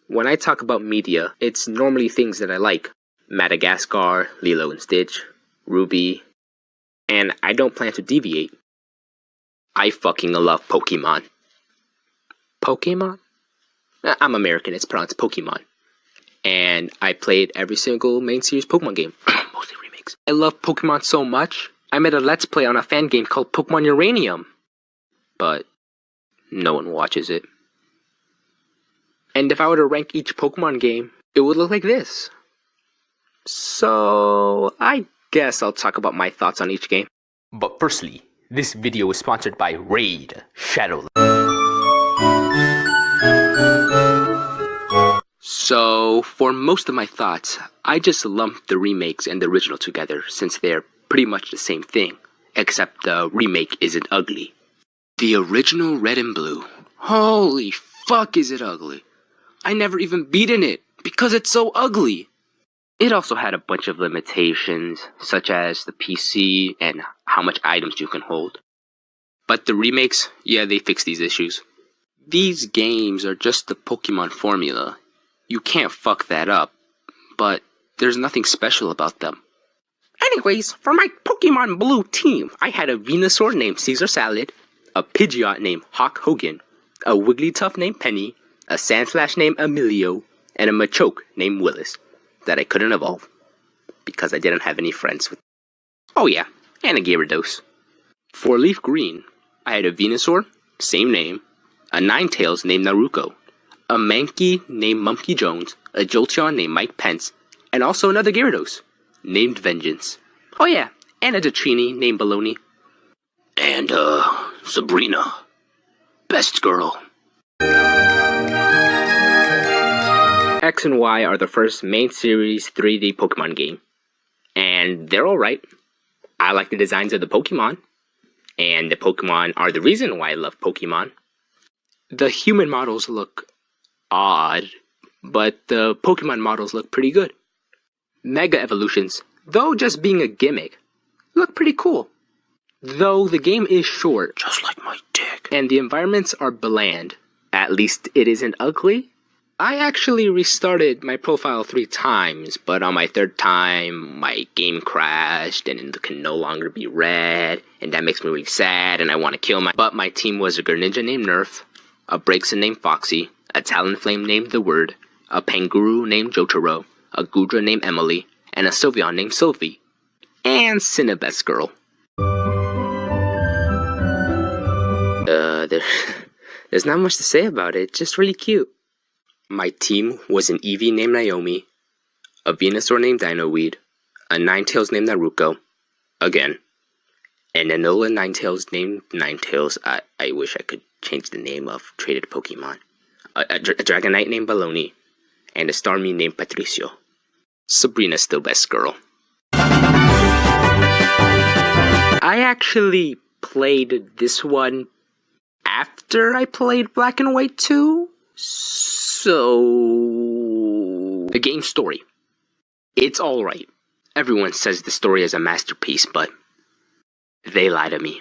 When I talk about media, it's normally things that I like. Madagascar, Lilo and Stitch, Ruby, and I don't plan to deviate. I fucking love Pokemon. Pokemon? I'm American, it's pronounced Pokemon. And I played every single main series Pokemon game. Mostly remakes. I love Pokemon so much, I made a Let's Play on a fan game called Pokemon Uranium. But no one watches it. And if I were to rank each Pokemon game, it would look like this. So, I guess I'll talk about my thoughts on each game. But firstly, this video is sponsored by Raid Shadow. So, for most of my thoughts, I just lumped the remakes and the original together since they're pretty much the same thing, except the remake isn't ugly. The original Red and Blue. Holy fuck is it ugly. I never even beaten it because it's so ugly. It also had a bunch of limitations, such as the PC and how much items you can hold. But the remakes, yeah, they fix these issues. These games are just the Pokemon formula. You can't fuck that up, but there's nothing special about them. Anyways, for my Pokemon Blue team, I had a Venusaur named Caesar Salad, a Pidgeot named Hawk Hogan, a Wigglytuff named Penny, a Sandslash named Emilio, and a Machoke named Willis that I couldn't evolve because I didn't have any friends with. Oh yeah, and a Gyarados. For Leaf Green, I had a Venusaur, same name, a Ninetales named Naruko, a Mankey named Monkey Jones, a Jolteon named Mike Pence, and also another Gyarados named Vengeance. Oh yeah, and a Dratini named Baloney. And Sabrina, best girl. X and Y are the first main series 3D Pokemon game. And they're alright. I like the designs of the Pokemon. And the Pokemon are the reason why I love Pokemon. The human models look odd, but the Pokemon models look pretty good. Mega Evolutions, though just being a gimmick, look pretty cool. Though the game is short, just like my dick, and the environments are bland, at least it isn't ugly. I actually restarted my profile 3 times, but on my 3rd time, my game crashed and it can no longer be read, and that makes me really sad and I want to kill But my team was a Greninja named Nerf, a Braixen named Foxy, a Talonflame named The Word, a Panguru named Jotaro, a Gudra named Emily, and a Sylveon named Sylvie. And Cinnabest Girl. There's not much to say about it, just really cute. My team was an Eevee named Naomi, a Venusaur named Dinoweed, a Ninetales named Naruko, again, and an Alola Ninetales named Ninetales. I wish I could change the name of traded Pokemon. A Dragonite named Baloney, and a Starmie named Patricio. Sabrina's still best girl. I actually played this one after I played Black and White 2. So, the game story. It's alright. Everyone says the story is a masterpiece, but they lie to me.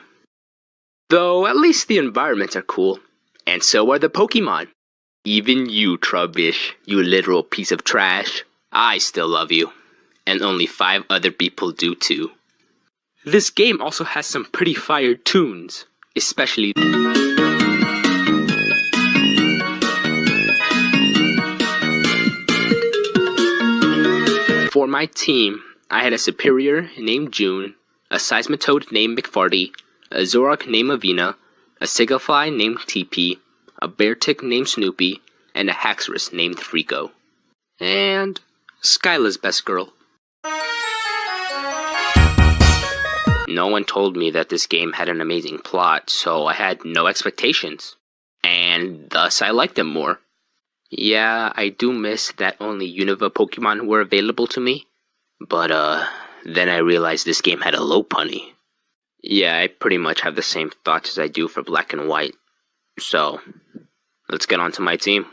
Though at least the environments are cool, and so are the Pokemon. Even you, Trubbish, you literal piece of trash. I still love you, and only 5 other people do too. This game also has some pretty fire tunes, especially For my team, I had a Superior named June, a Seismitoad named McFarty, a Zoroark named Avina, a Sigafly named TP, a Beartick named Snoopy, and a Haxorus named Frico. And Skyla's best girl. No one told me that this game had an amazing plot, so I had no expectations. And thus I liked it more. Yeah, I do miss that only Unova Pokemon were available to me. But then I realized this game had a Lopunny. Yeah, I pretty much have the same thoughts as I do for Black and White. So, let's get on to my team.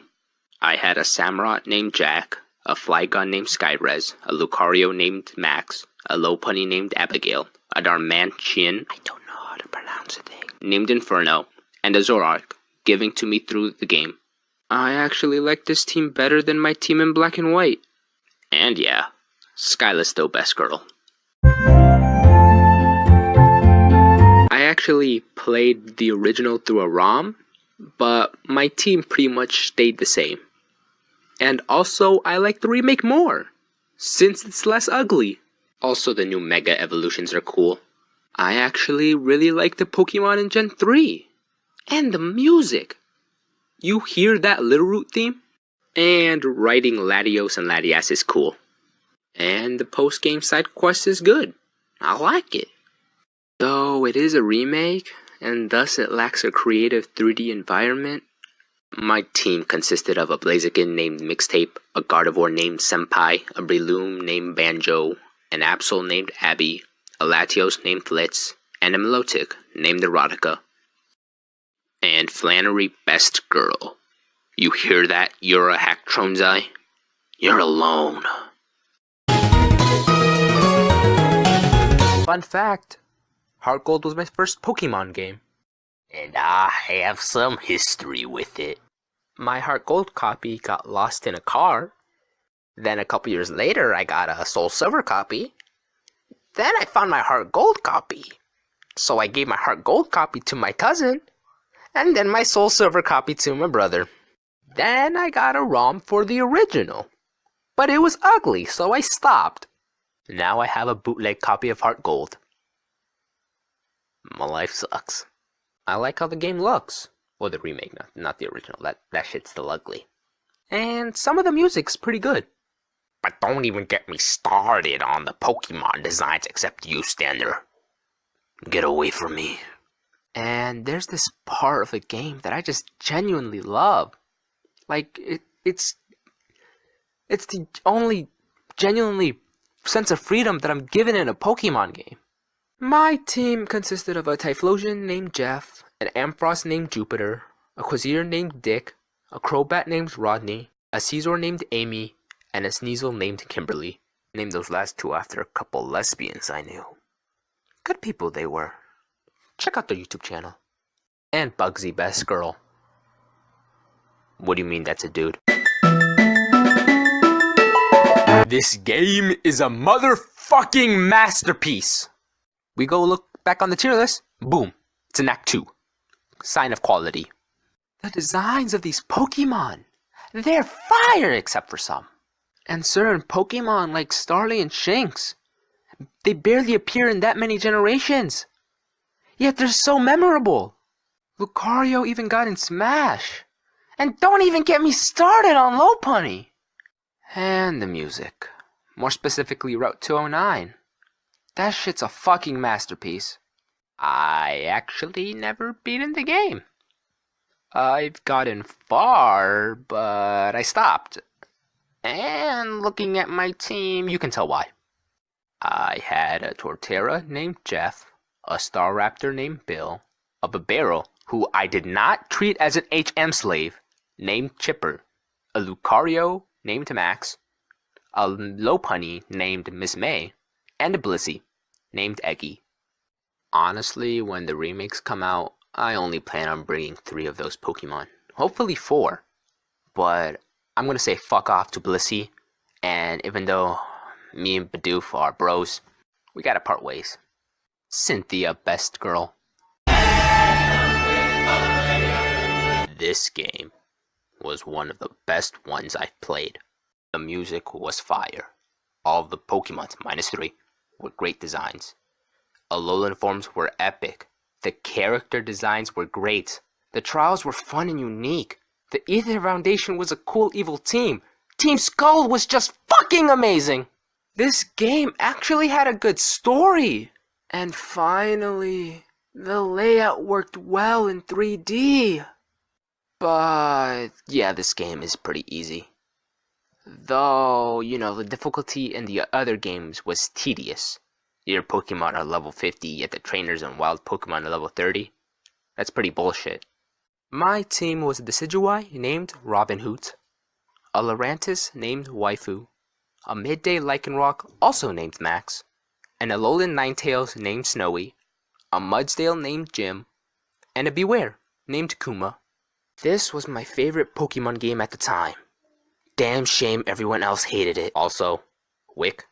I had a Samurott named Jack, a Flygon named Skyrez, a Lucario named Max, a Lopunny named Abigail, a Darmanian, I don't know how to pronounce the thing, named Inferno, and a Zoroark, giving to me through the game. I actually like this team better than my team in black and white. And yeah, Skyla's still best girl. I actually played the original through a ROM, but my team pretty much stayed the same. And also, I like the remake more, since it's less ugly. Also, the new Mega Evolutions are cool. I actually really like the Pokemon in Gen 3. And the music. You hear that Littleroot theme? And writing Latios and Latias is cool. And the post-game side quest is good. I like it. Though it is a remake, and thus it lacks a creative 3D environment. My team consisted of a Blaziken named Mixtape, a Gardevoir named Senpai, a Breloom named Banjo, an Absol named Abby, a Latios named Flitz, and a Milotic named Erotica. And Flannery best girl. You hear that, Yura Haktronzai? You're alone. Fun fact, Heart Gold was my first Pokemon game. And I have some history with it. My Heart Gold copy got lost in a car. Then a couple years later, I got a Soul Silver copy. Then I found my Heart Gold copy. So I gave my Heart Gold copy to my cousin. And then my Soul Silver copy to my brother. Then I got a ROM for the original. But it was ugly, so I stopped. Now I have a bootleg copy of Heart Gold. My life sucks. I like how the game looks. Well, the remake, not the original. That shit's still ugly. And some of the music's pretty good. But don't even get me started on the Pokemon designs except you, Stander. Get away from me. And there's this part of the game that I just genuinely love. Like, it's the only genuinely sense of freedom that I'm given in a Pokemon game. My team consisted of a Typhlosion named Jeff, an Ampharos named Jupiter, a Quasir named Dick, a Crobat named Rodney, a Caesar named Amy, and a Sneasel named Kimberly. Named those last two after a couple lesbians I knew. Good people they were. Check out their YouTube channel. And Bugsy best girl. What do you mean that's a dude? This game is a motherfucking masterpiece. We go look back on the tier list. Boom. It's an Act 2. Sign of quality. The designs of these Pokemon. They're fire except for some. And certain Pokemon like Starly and Shinx. They barely appear in that many generations. Yet they're so memorable. Lucario even got in Smash. And don't even get me started on Lopunny. And the music. More specifically Route 209. That shit's a fucking masterpiece. I actually never beaten the game. I've gotten far, but I stopped. And looking at my team, you can tell why. I had a Torterra named Jeff, a Staraptor named Bill, a Babero, who I did not treat as an HM slave, named Chipper, a Lucario named Max, a Lopunny named Miss May, and a Blissey named Eggy. Honestly, when the remakes come out, I only plan on bringing 3 of those Pokemon. Hopefully 4. But I'm gonna say fuck off to Blissey, and even though me and Bidoof are bros, we gotta part ways. Cynthia, best girl. This game was one of the best ones I've played. The music was fire. All of the Pokemons, minus 3, were great designs. Alolan forms were epic. The character designs were great. The trials were fun and unique. The Ether Foundation was a cool evil team. Team Skull was just fucking amazing! This game actually had a good story. And finally, the layout worked well in 3D. But yeah, this game is pretty easy. Though, you know, the difficulty in the other games was tedious. Your Pokemon are level 50, yet the trainers and wild Pokemon are level 30. That's pretty bullshit. My team was a Decidueye named Robin Hoot, a Lurantis named Waifu, a Midday Lycanroc also named Max, an Alolan Ninetales named Snowy, a Mudsdale named Jim, and a Beware named Kuma. This was my favorite Pokemon game at the time. Damn shame everyone else hated it. Also, Wick,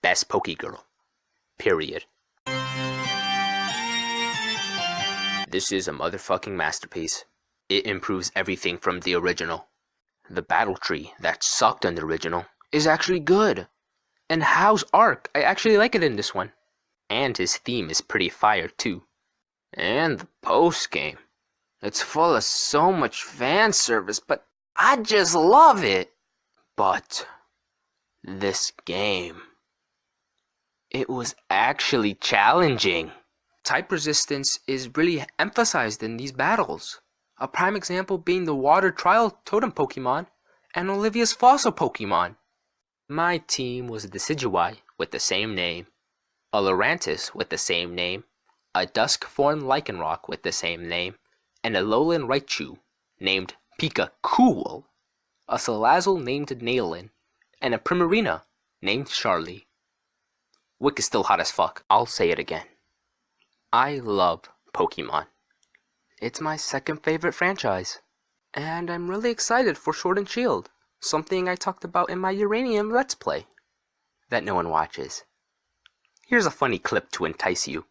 best Pokegirl. Period. This is a motherfucking masterpiece. It improves everything from the original. The battle tree that sucked on the original is actually good. And Hao's arc, I actually like it in this one. And his theme is pretty fire too. And the post game. It's full of so much fan service, but I just love it. But this game, it was actually challenging. Type resistance is really emphasized in these battles. A prime example being the Water Trial Totem Pokemon and Olivia's Fossil Pokemon. My team was a Decidueye with the same name, a Lurantis with the same name, a Dusk-formed Lycanroc with the same name, and a Lowland Raichu named Pika-Cool, a Salazzle named Nailin, and a Primarina named Charlie. Wick is still hot as fuck. I'll say it again. I love Pokemon. It's my second favorite franchise. And I'm really excited for Sword and Shield, something I talked about in my Uranium Let's Play that no one watches. Here's a funny clip to entice you.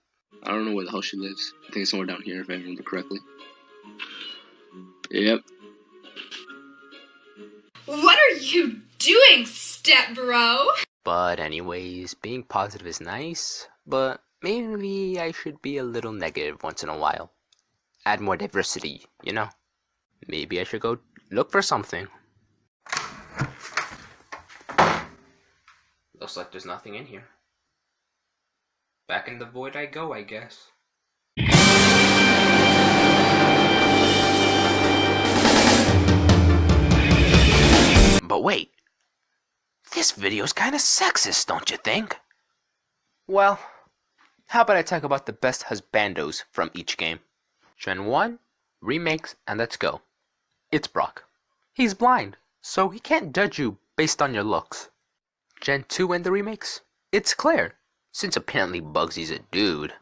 I don't know where the hell she lives. I think it's somewhere down here if I remember correctly. Yep. What are you doing, step bro? But anyways, being positive is nice, but maybe I should be a little negative once in a while. Add more diversity, you know? Maybe I should go look for something. Looks like there's nothing in here. Back in the void I go, I guess. But wait, this video's kinda sexist, don't you think? Well, how about I talk about the best husbandos from each game? Gen 1, remakes, and let's go. It's Brock. He's blind, so he can't judge you based on your looks. Gen 2 and the remakes, it's Claire, since apparently Bugsy's a dude.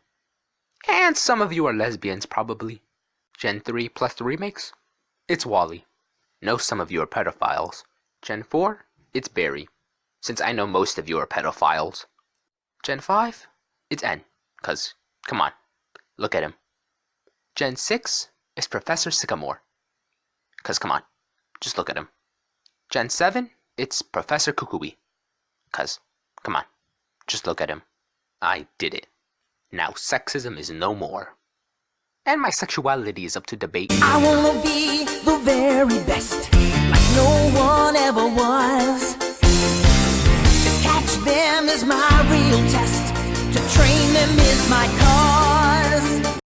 And some of you are lesbians, probably. Gen 3 plus the remakes, it's Wally. No, some of you are pedophiles. Gen 4, it's Barry, since I know most of you are pedophiles. Gen 5, it's N, cause, come on, look at him. Gen 6 is Professor Sycamore, cause come on, just look at him. Gen 7, it's Professor Kukui, cause, come on, just look at him. I did it. Now sexism is no more. And my sexuality is up to debate. I wanna be the very best, like no one ever was. To catch them is my real test, to train them is my cause.